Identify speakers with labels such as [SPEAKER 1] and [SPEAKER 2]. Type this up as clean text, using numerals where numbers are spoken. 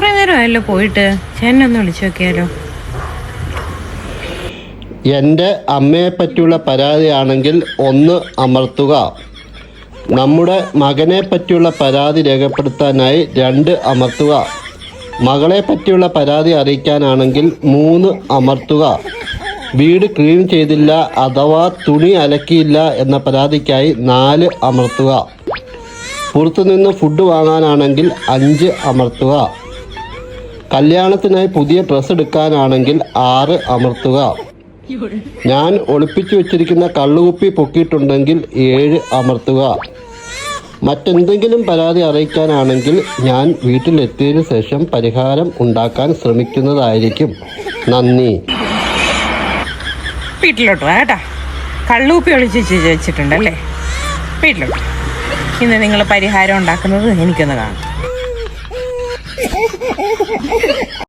[SPEAKER 1] കുറെ നേരമായല്ലോ പോയിട്ട്. ചേട്ടനെ ഒന്ന് വിളിച്ചു നോക്കിയാലോ?
[SPEAKER 2] എൻ്റെ അമ്മയെ പറ്റിയുള്ള പരാതിയാണെങ്കിൽ 1 അമർത്തുക. നമ്മുടെ മകനെ പറ്റിയുള്ള പരാതി രേഖപ്പെടുത്താനായി 2 അമർത്തുക. മകളെ പറ്റിയുള്ള പരാതി അറിയിക്കാനാണെങ്കിൽ 3 അമർത്തുക. വീട് ക്ലീൻ ചെയ്തില്ല അഥവാ തുണി അലക്കിയില്ല എന്ന പരാതിക്കായി 4 അമർത്തുക. പുറത്തുനിന്ന് ഫുഡ് വാങ്ങാനാണെങ്കിൽ 5 അമർത്തുക. കല്യാണത്തിനായി പുതിയ ഡ്രസ്സ് എടുക്കാനാണെങ്കിൽ 6 അമർത്തുക. ഞാൻ ഒളിപ്പിച്ചു വെച്ചിരിക്കുന്ന കള്ളുകുപ്പി പൊക്കിയിട്ടുണ്ടെങ്കിൽ 7 അമർത്തുക. മറ്റെന്തെങ്കിലും പരാതി അറിയിക്കാനാണെങ്കിൽ ഞാൻ വീട്ടിലെത്തിയതിനു ശേഷം പരിഹാരം ഉണ്ടാക്കാൻ ശ്രമിക്കുന്നതായിരിക്കും. നന്ദി.
[SPEAKER 1] വീട്ടിലോട്ട് വാ കേട്ടാ. കള്ളുകുപ്പി ഒളിച്ച് വെച്ചിട്ടുണ്ടല്ലേ? വീട്ടിലോട്ട്. ഇന്ന് നിങ്ങൾ പരിഹാരം ഉണ്ടാക്കുന്നത് എനിക്കൊന്ന് കാണാം.